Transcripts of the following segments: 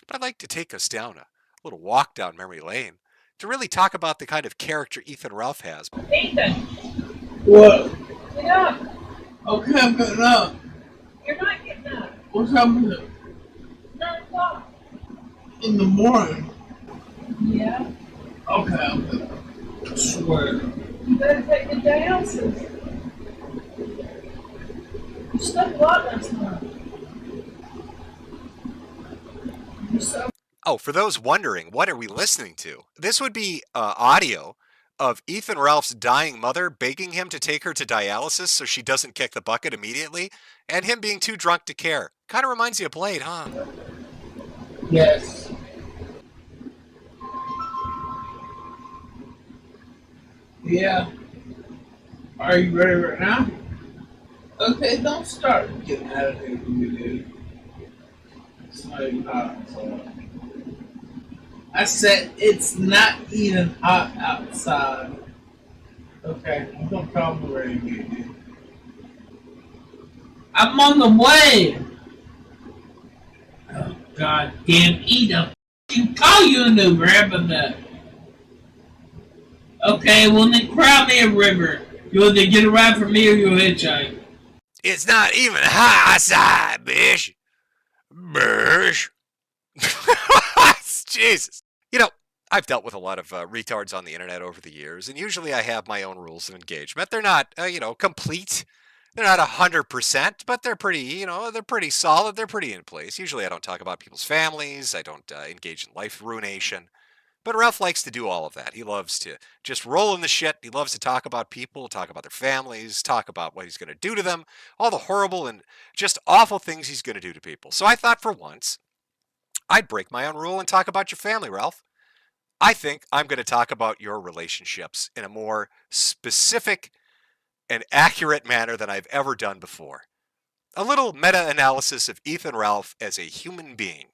but I'd like to take us down a little walk down memory lane to really talk about the kind of character Ethan Ralph has. Ethan, What? get up. Okay, I'm getting up. You're not getting up. What's happening 9 o'clock. in the morning? Yeah. Okay, I'm getting up. I swear. You better take the dialysis. You slept a lot last night. You so Oh, for those wondering, what are we listening to? This would be audio of Ethan Ralph's dying mother begging him to take her to dialysis so she doesn't kick the bucket immediately, and him being too drunk to care. Kind of reminds you of Blade, huh? Yes. Yeah. Are you ready right now? Okay, don't start getting out of here with me, dude. It's not even hot outside. I said it's not even hot outside. Okay, I'm gonna call me ready to get dude. I'm on the way. Oh, God damn, eat a fucking call you an Uber, how about that? Okay, well then cry me a river. You either get a ride from me or you'll hitchhike. It's not even hot outside, bish. Bish. Jesus. You know, I've dealt with a lot of retards on the internet over the years, and usually I have my own rules of engagement. They're not, complete. They're not 100%, but they're pretty, they're pretty solid. They're pretty in place. Usually I don't talk about people's families. I don't engage in life ruination. But Ralph likes to do all of that. He loves to just roll in the shit. He loves to talk about people, talk about their families, talk about what he's going to do to them, all the horrible and just awful things he's going to do to people. So I thought for once, I'd break my own rule and talk about your family, Ralph. I think I'm going to talk about your relationships in a more specific and accurate manner than I've ever done before. A little meta analysis of Ethan Ralph as a human being.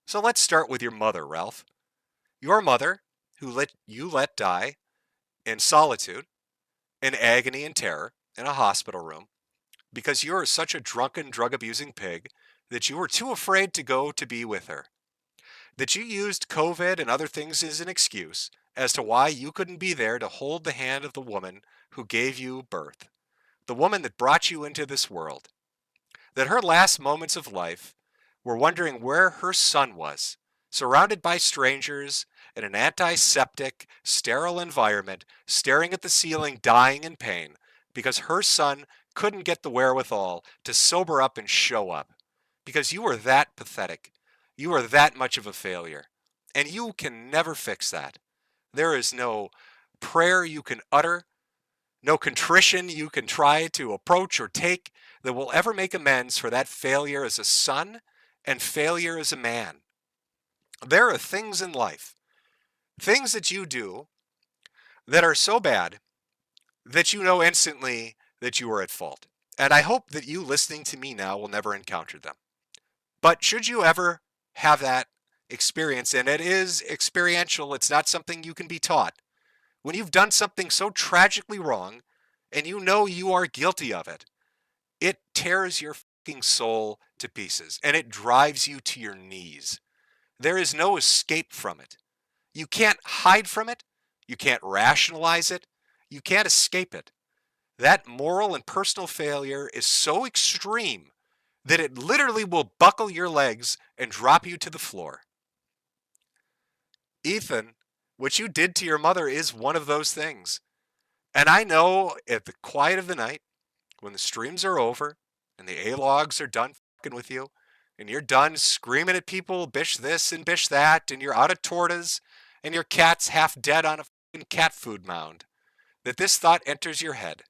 So let's start with your mother, Ralph. Your mother, who let die in solitude, in agony and terror, in a hospital room, because you're such a drunken, drug abusing pig that you were too afraid to go to be with her. That you used COVID and other things as an excuse as to why you couldn't be there to hold the hand of the woman who gave you birth, the woman that brought you into this world. That her last moments of life were wondering where her son was, surrounded by strangers in an antiseptic, sterile environment, staring at the ceiling, dying in pain, because her son couldn't get the wherewithal to sober up and show up. Because you were that pathetic. You are that much of a failure. And you can never fix that. There is no prayer you can utter, no contrition you can try to approach or take that will ever make amends for that failure as a son and failure as a man. There are things in life, things that you do that are so bad that you know instantly that you are at fault. And I hope that you listening to me now will never encounter them. But should you ever have that experience, and it is experiential, it's not something you can be taught, when you've done something so tragically wrong and you know you are guilty of it, it tears your fucking soul to pieces and it drives you to your knees. There is no escape from it. You can't hide from it. You can't rationalize it. You can't escape it. That moral and personal failure is so extreme that it literally will buckle your legs and drop you to the floor. Ethan, what you did to your mother is one of those things. And I know at the quiet of the night, when the streams are over and the A-logs are done fucking with you, and you're done screaming at people, bish this and bish that, and you're out of tortas, and your cat's half dead on a fucking cat food mound, that this thought enters your head,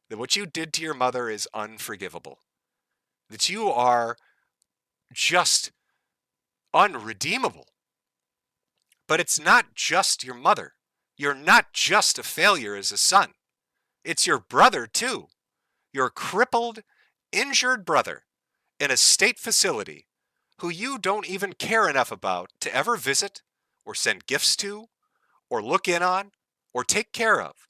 that what you did to your mother is unforgivable. That you are just unredeemable. But it's not just your mother. You're not just a failure as a son. It's your brother, too. Your crippled, injured brother in a state facility who you don't even care enough about to ever visit or send gifts to or look in on or take care of,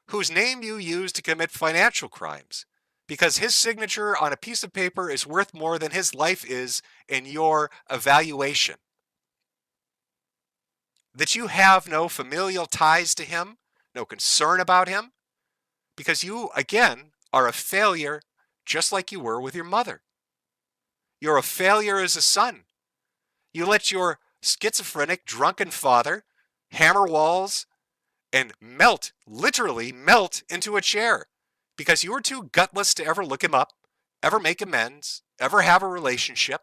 whose name you use to commit financial crimes because his signature on a piece of paper is worth more than his life is in your evaluation. That you have no familial ties to him, no concern about him, because you, again, are a failure just like you were with your mother. You're a failure as a son. You let your schizophrenic, drunken father hammer walls and melt, literally melt into a chair because you were too gutless to ever look him up, ever make amends, ever have a relationship.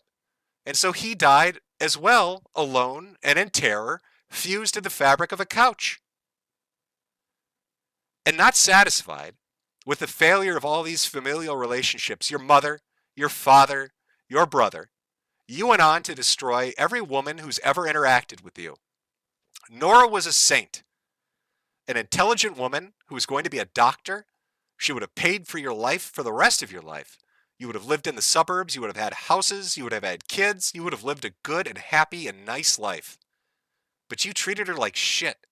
And so he died as well, alone and in terror, fused to the fabric of a couch. And not satisfied with the failure of all these familial relationships, your mother, your father, your brother, you went on to destroy every woman who's ever interacted with you. Nora was a saint, an intelligent woman who was going to be a doctor. She would have paid for your life for the rest of your life. You would have lived in the suburbs, you would have had houses, you would have had kids, you would have lived a good and happy and nice life. But you treated her like shit.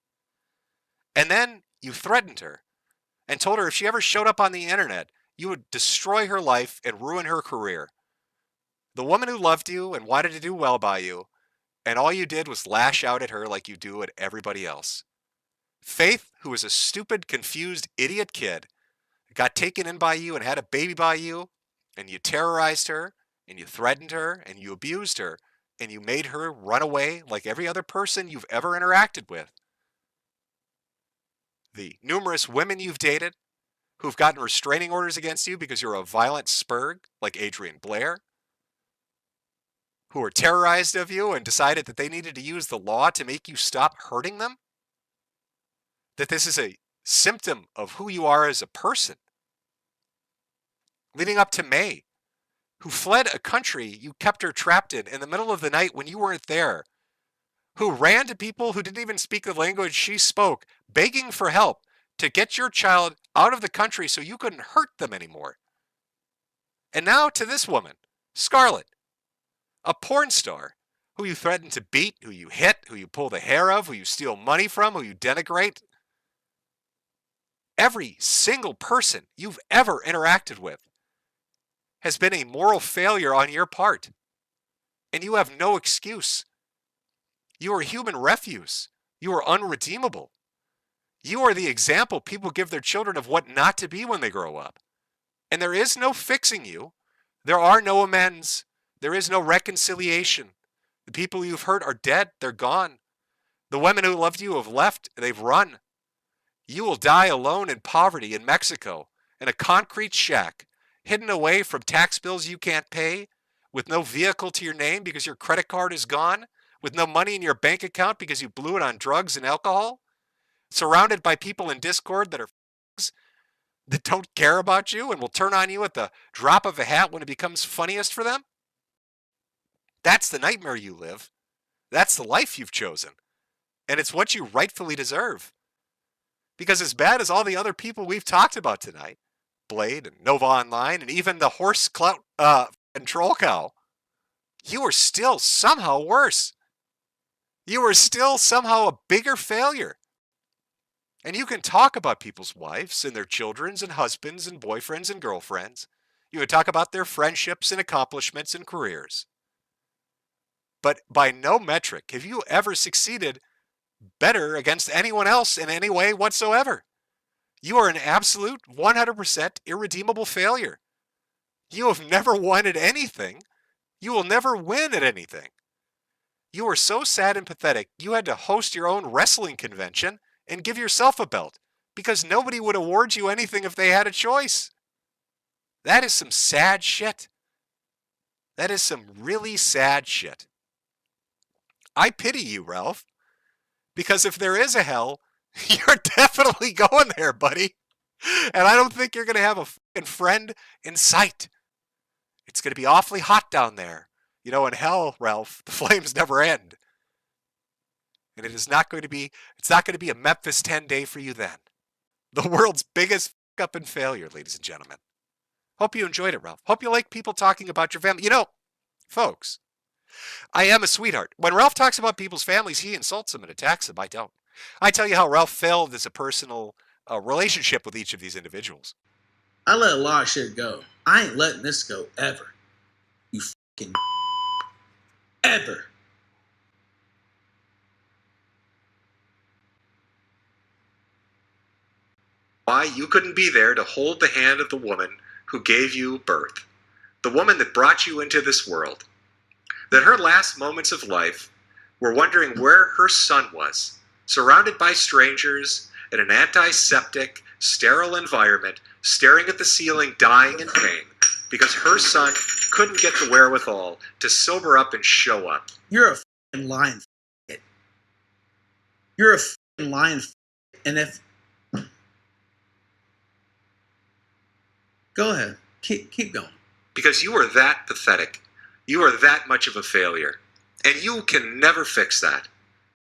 And then you threatened her and told her if she ever showed up on the internet, you would destroy her life and ruin her career. The woman who loved you and wanted to do well by you, and all you did was lash out at her like you do at everybody else. Faith, who was a stupid, confused, idiot kid, got taken in by you and had a baby by you, and you terrorized her, and you threatened her, and you abused her, and you made her run away like every other person you've ever interacted with. The numerous women you've dated who've gotten restraining orders against you because you're a violent spurg like Adrian Blair, who were terrorized of you and decided that they needed to use the law to make you stop hurting them? That this is a symptom of who you are as a person. Leading up to May, who fled a country you kept her trapped in the middle of the night when you weren't there, who ran to people who didn't even speak the language she spoke, begging for help to get your child out of the country so you couldn't hurt them anymore. And now to this woman, Scarlett, a porn star who you threaten to beat, who you hit, who you pull the hair of, who you steal money from, who you denigrate. Every single person you've ever interacted with has been a moral failure on your part. And you have no excuse. You are human refuse. You are unredeemable. You are the example people give their children of what not to be when they grow up. And there is no fixing you. There are no amends. There is no reconciliation. The people you've hurt are dead. They're gone. The women who loved you have left. They've run. You will die alone in poverty in Mexico, in a concrete shack, hidden away from tax bills you can't pay, with no vehicle to your name because your credit card is gone, with no money in your bank account because you blew it on drugs and alcohol, surrounded by people in Discord that are that don't care about you and will turn on you at the drop of a hat when it becomes funniest for them? That's the nightmare you live. That's the life you've chosen. And it's what you rightfully deserve. Because as bad as all the other people we've talked about tonight, Blade and Nova Online and even the horse clout and troll cow, you are still somehow worse. You are still somehow a bigger failure. And you can talk about people's wives and their children's and husbands and boyfriends and girlfriends. You can talk about their friendships and accomplishments and careers. But by no metric have you ever succeeded better against anyone else in any way whatsoever. You are an absolute 100% irredeemable failure. You have never won at anything. You will never win at anything. You are so sad and pathetic, you had to host your own wrestling convention and give yourself a belt because nobody would award you anything if they had a choice. That is some sad shit. That is some really sad shit. I pity you, Ralph, because if there is a hell, you're definitely going there, buddy. And I don't think you're going to have a fucking friend in sight. It's going to be awfully hot down there. You know, in hell, Ralph, the flames never end. And it's not going to be a Memphis 10 day for you then. The world's biggest fuck up and failure, ladies and gentlemen. Hope you enjoyed it, Ralph. Hope you like people talking about your family. You know, folks, I am a sweetheart. When Ralph talks about people's families, he insults them and attacks them. I don't. I tell you how Ralph failed as a personal relationship with each of these individuals. I let a lot of shit go. I ain't letting this go ever. You fucking ever. Why you couldn't be there to hold the hand of the woman who gave you birth, the woman that brought you into this world, that her last moments of life were wondering where her son was, surrounded by strangers in an antiseptic, sterile environment, staring at the ceiling, dying in pain, because her son couldn't get the wherewithal to sober up and show up. You're a fucking lying f***. You're a fucking lying f***. And if... Go ahead. Keep going. Because you are that pathetic. You are that much of a failure. And you can never fix that.